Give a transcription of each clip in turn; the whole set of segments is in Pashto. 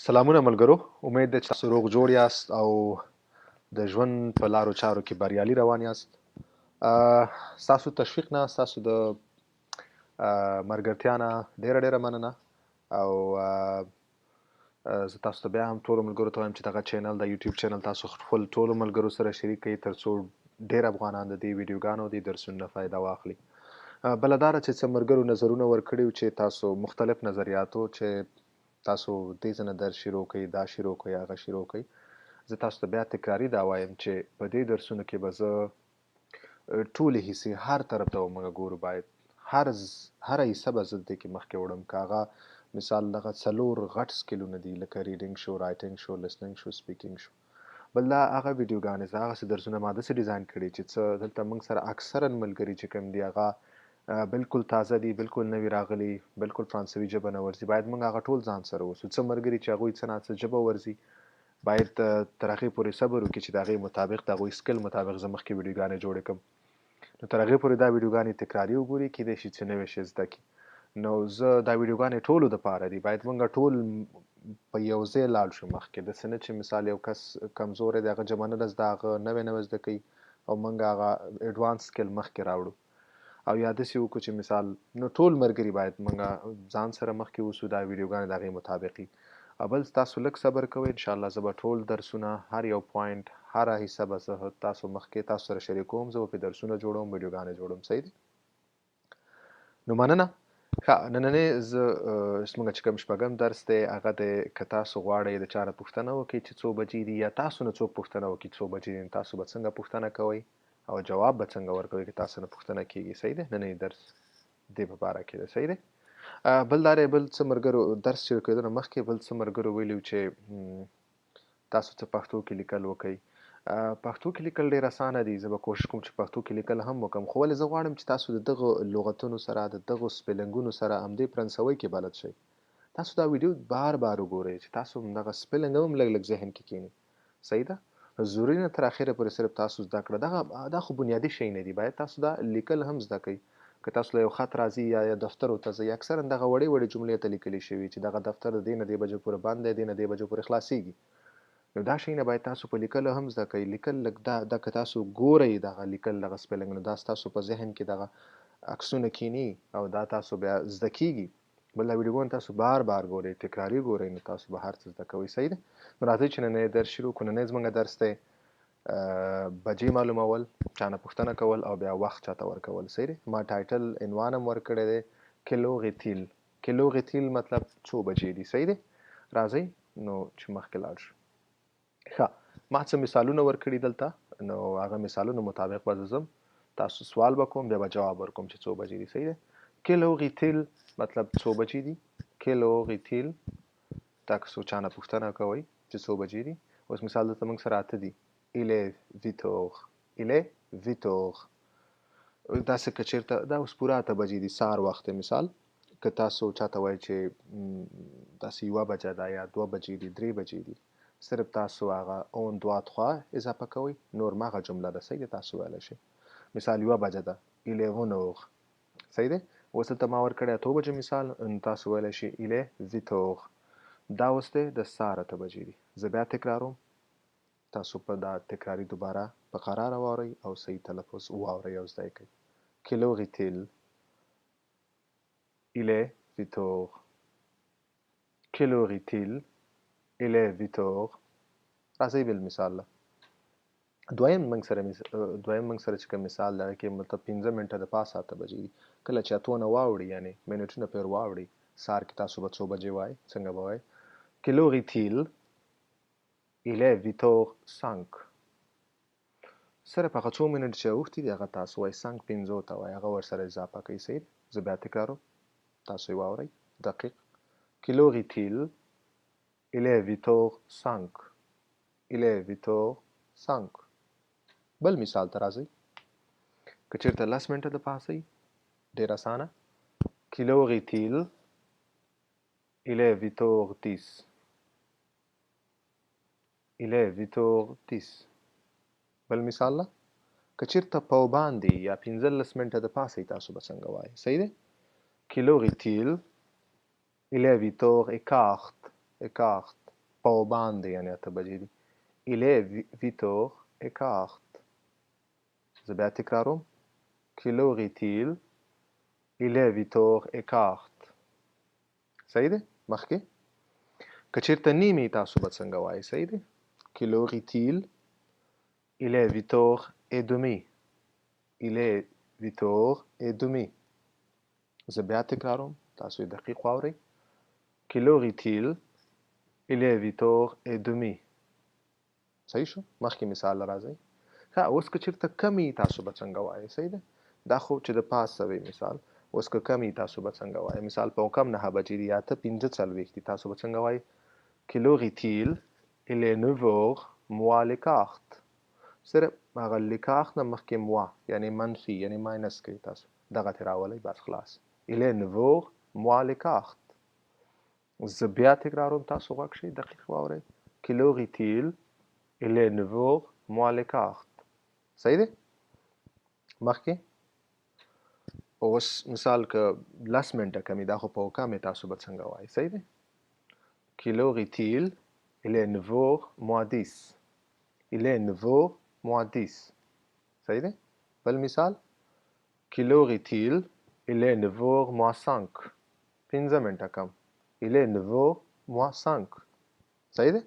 سلامونه ملګرو، امید ده چې تاسو روغ جوړ یاست او د ژوند په لارو چارو کې بریالي روان یاست. ستاسو تشویق نه، ستاسو د ملګرتیا نه ډیره مننه. او زه تاسو ته بیا هم ټولو ملګرو ته وایم چې دغه چینل د یوټیوب چینل تاسو خپل ټولو ملګرو سره شریک کړئ ترڅو ډیر افغانان د دې ویډیوګانو د درسونو نه فایده واخلي. بله دا ده چې څه ملګرو نظرونه ورکړي چې تاسو مختلف نظریاتو چې تاسو دې ځنه درس شروع کړئ، دا شروع کړئ، هغه شروع کړئ. زه تاسو ته بیا تکراري دا وایم چې په دې درسونو کې به زه ټولې حصې هر طرف ته موږ ګورو، باید هره حصه به زه دې کې مخکې وړم. که هغه مثال دغه څلور غټ سکلونه دي لکه ریډینګ شو، رایټینګ شو، لسننګ شو، سپیکینګ شو. بل دا هغه ویډیوګانې زه هغسې درسونه ما داسې ډیزاین کړي چې څه دلته موږ سره اکثرا ملګري چې کوم دي هغه بالکل تازه دي، بالکل نوي راغلي، بالکل فرانسوي ژبه نه ورځي. باید موږ هغه ټول ځان سره وسو. څه ملګري چې هغوی څه نه څه ژبه ورځي باید تر هغې پورې صبر وکړي چې د هغې مطابق د هغوی سکل مطابق زه مخکې ویډیوګانې جوړې کړم. نو تر هغې پورې دا ویډیوګانې تکراري وګوري، کیدای شي چې نوی شی زده کړي. نو زه دا ویډیوګانې ټولو دپاره دي، باید موږ ټول په یو ځای لاړ شو مخکې. داسې نه چې مثال یو کس کمزوری دی، هغه ژبه نه ده زده، هغه نوی زده کوي او موږ هغه اډوانس سکل مخکې راوړو. او یا داسې وکړو چې مثال نو ټول ملګري باید موږ ځان سره مخکې وسو، دا ویډیوګانې د هغې مطابق وي. بل تاسو لږ صبر کوئ، انشاءالله زه به ټول درسونه هر یو پوینټ هره حصه به زه تاسو مخکې تاسو سره شریکوم. زه به پرې درسونه جوړوم، ویډیوګانې جوړوم. صحیح دی؟ نو مننه. ښه، نننی زموږ چې کوم شپږم درس دی هغه دی که تاسو غواړئ د چا نه پوښتنه وکړئ چې څو بجې دي، یا تاسو نه څوک پوښتنه وکړي څو بجې دي، تاسو به څنګه پوښتنه کوئ او جواب به څنګه ورکوئ که تاسو نه پوښتنه کیږي. صحیح دی؟ نننی درس دې په باره کې دی. صحیح دی؟ بل دا دی، بل څه ملګرو درس شروع کېدو نه مخکې بل څه ملګرو ویلي چې تاسو څه پښتو کې لیکل وکئ. پښتو کې لیکل ډېر اسانه دي. زه به کوشش کوم چې پښتو کې لیکل هم وکړم، خو ولې زه غواړم چې تاسو د دغو لغتونو سره د دغو سپیلنګونو سره همدې فرانسوي کې بلد شئ. تاسو دا ویډیو بار وګورئ چې تاسو همدغه سپیلنګ هم لږ ذهن کې کښېني. صحیح ده؟ ضروري نه تر اخره پورې صرف تاسو زده کړه، دا خو بنیادي شی نه دي. باید تاسو دا لیکل هم زده کړئ. که تاسو له یو خط راځي یا دفتر ته ځئ، اکثرا دغه وړې جملې ته لیکلي شوي چې دغه دفتر د دې نه دې بجو پورې بند دی، دې نه دې بجو پورې خلاصیږي. نو دا شی نه باید تاسو په لیکلو هم زده کړئ. لیکل لږ دا که تاسو ګورئ دغه لیکل دغه سپیلنګ، نو دا ستاسو په ذهن کې دغه عکسونه کینی او دا تاسو بیا زده کیږي. بل دا ویډیوګانې تاسو بار ګورئ، تکراري ګورئ، نو تاسو به هر څه زده کوئ. صحیح ده؟ نو راځئ چې نننی درس شروع کړو. نننی زموږ درس دی بجې معلومول، چا نه پوښتنه کول او بیا وخت چاته ورکول. صحیح دی؟ ما ټایټل عنوان هم ورکړی دی کیلوغتیل. کیلوغتیل مطلب څو بجې دي. صحیح دی؟ راځئ نو چې مخکې لاړ شو. ښه، ما څه مثالونه ورکړي دلته، نو هغه مثالونو مطابق به زه ځم، تاسو سوال به کوم، بیا به جواب ورکوم چې څو بجې دي. صحیح دی؟ کیلوغتیل مطلب څو بجې دي. کیلوغتیل تاسو چا نه پوښتنه کوئ چې څو بجې دي. اوس مثال دلته موږ سره 8 دي. Il est 8 heures. Il est 8 heures. داسې که چېرته دا اوس پوره 8 بجې دي، سهار وخت دی. مثال که تاسو چاته وایئ چې داسې 1 بجه ده یا 2 بجې دي، 3 بجې دي، صرف تاسو هغه اون 2 3 اضافه کوئ، نور هغه جمله ده. صحیح دی؟ تاسو ویلی شئ مثال 1 بجه ده، il est 1 heure. صحیح دی؟ اوس دلته ما ورکړی 8 بجې مثال، تاسو ویلی شئ il est 8 heures. دا اوس دی د سهار 8 بجې دي. زه بیا تکراروم، تاسو په دا تکراری دوباره په قراره واورئ او صحیح تلفظ واورئ او زده یې کړئ. کیلوغتیل، il est 8 heures. کیلوغتیل، il est 8 heures. راځئ بل مثال له دویم موږ سره چې کوم مثال دی کې مطلب 15 منټه د پاسه 8 بجې دي. کله چې 8 نه واوړي یعنې منټونه پرې واوړي، سهار کې تاسو به څو بجې وایئ، څنګه به وایئ؟ کیلوغتیل، il est 8 heures 5. صرف هغه څو منټ چې اوښتي دي هغه تاسو وایئ 5 پنځو ته وایئ، هغه ورسره اضافه کوئ. صحیح دی؟ زه بیا تکراروم، تاسو یې واورئ دقیق. کیلوغتیل، il est 8 heures 5. il est 8 heures 5. بل مثال ته راځئ. که چېرته 10 منټه د پاسه ډېر اسانه. کیلوغتیل، il est 8 heures 10. il est 8 heures 10. بل مثال له که چېرته په باندې یا 15 منټه د پاسه تاسو به څنګه وایئ؟ صحیح دی؟ کیلوغتیل، il est 8 heures 15. په باندې یعنی 8 بجې دي. Il est 8h15. زه بیا تکراروم. Quelle heure est-il? Il est 8h15. صحیح دی مخکې که چېرته نیمې تاسو به څنګه وایئ صحیح دی Quelle heure est-il? Il est 8h30. Il est 8h30. زه بیا تکراروم تاسو یې دقیق واورئ Quelle heure est-il? Il est 8h30. صحیح شو مخکې مثال راځئ ښه اوس که چېرته کمې تاسو به څنګه وایئ صحیح دی دا خو چې د پاسه وي مثال اوس که کمې تاسو به څنګه وایئ مثال په کم 9 بجې دي یا 8:45 دي تاسو به څنګه وایئ Quelle heure est-il? Il est 9h moins le quart. صرف هغه لکاخ نه مخکې موا یعنی منفي یعنی ماینس کوي تاسو دغه ترې راولئ بس خلاص Il est 9h moins le quart. زه بیا تکراروم تاسو غوږ شئ دقیق واورئ Quelle heure est-il? Il est 9h moins le quart. صحیح دی مخکې اوس مثال که 10 منټه کمې دا خو په کمې تاسو به څنګه وایئ صحیح دی Quelle heure est-il? Il est 9h moins 10. Il est 9h moins 10. صحیح دی بل مثال Quelle heure est-il? Il est 9h moins 5. 15 منټه کم Il est 9h moins 5. صحیح دی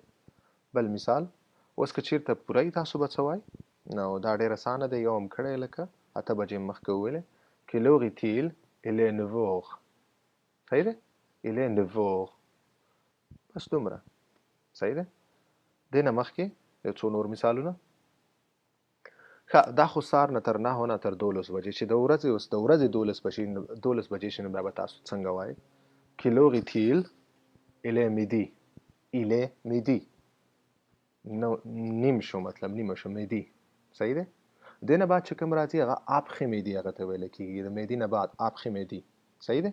بل مثال اوس که چېرته پوره تاسو به څه وایئ نو دا ډېر اسانه دی یو هم کړی لکه 8 بجې مخکې وویلې Quelle heure est-il? Il est 9h. صحیح دی Il est 9h. بس دومره صحیح دی دې نه مخکې یو څو نور مثالونه ښه دا خو سهار نه تر 9 نه تر 12 بجې چې د ورځې اوس د ورځې 12 بجې شي نو بیا به تاسو څنګه وایئ Quelle heure est-il? Il est midi. Il est midi. نو نیم شو مطلب نیمه شو میدي صحیح دی دې نه بعد چې کوم راځي هغه après midi هغه ته ویل کېږي د میدي نه بعد après midi صحیح دی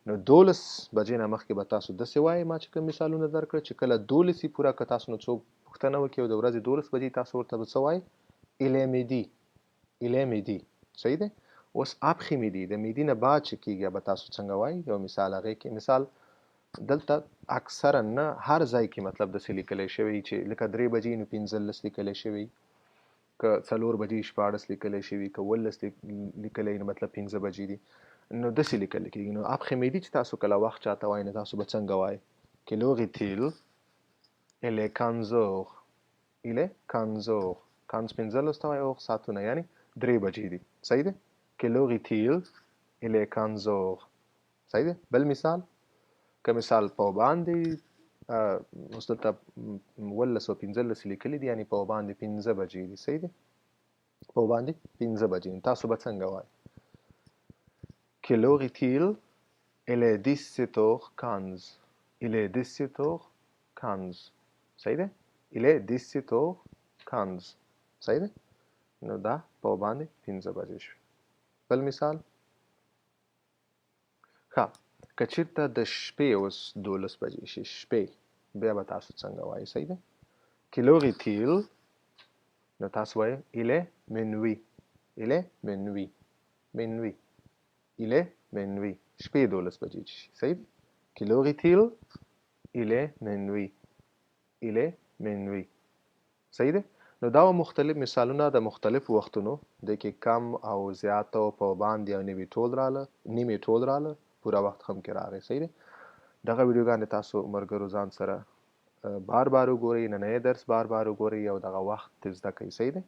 نو 12 بجې نه مخکې به تاسو داسې وایئ ما چې کوم مثالونه درکړل چې کله 12 پوره که تاسو نه څوک پوښتنه وکړي او د ورځې 12 بجې تاسو ورته به څه وایئ Il est midi. Il est midi. صحیح دی اوس après midi د میدي نه بعد چې کېږي به تاسو څنګه وایئ یو مثال هغې کې مثال دلته اکثرا نه هر ځای کې مطلب داسې لیکلی شوی چې لکه 3 بجې نو 15 لیکلی شوی که 4 بجې 14 لیکلی شوي که 11 لیکلی نو مطلب 15 بجې دي نو داسې لیکل کېږي نو après midi چې تاسو کله وخت چاته وایئ نو تاسو به څنګه وایئ Quelle heure est-il? Il est 15h. Il est 15h. 15 ته وایي او ساعتونه یعنی 3 بجې دي صحیح دی Quelle heure est-il? Il est 15h. صحیح دی بل مثال که مثال په باندې اوس دلته 11:15 لیکلي دي یعنې په باندې 15 بجې دي صحیح دی په باندې 15 بجې تاسو به څنګه وایئ Quelle heure est-il? Il est 17h15. Il est 17h15. صحیح دی Il est 17h15. صحیح دی نو دا په باندې 15 بجې شو بل مثال ښه که چېرته د شپې اوس 12 بجې شي شپې بیا به تاسو څنګه وایئ صحیح دی Quelle heure est-il? نو تاسو وایئ Il est minuit. Il est minuit. minuit. Il est minuit. شپې 12 بجې شي صحیح دی Quelle heure est-il? Il est minuit. Il est minuit. صحیح دی نو دا مختلف مثالونه د مختلفو وختونو د کې کم او زیات او په باندې او نیمې ټول راله پوره وخت هم کې راغی صحیح دی دغه ویډیوګانې تاسو ملګرو ځان سره بار بار وګورئ نننی درس بار وګورئ او دغه وخت زده کوئ صحیح دی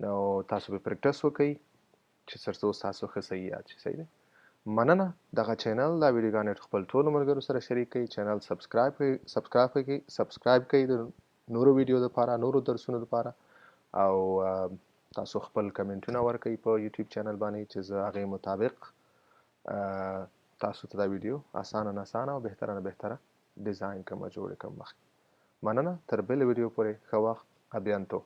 نو تاسو به پریکټس وکئ چې تر څو ستاسو ښه صحیح یاد شي صحیح دی مننه دغه چینل دا ویډیوګانې خپل ټولو ملګرو سره شریک کړئ چینل سبسکرایب کړئ د نورو ویډیو لپاره نورو درسونو لپاره او تاسو خپل کمنټونه ورکړئ په یوټیوب چینل باندې چې زه هغې مطابق تاسو ته دا ویډیو اسانه او بهتره ډیزاین کوم جوړ کوم مخکې مننه تر بلې ویډیو پورې ښه وخت ابیانتو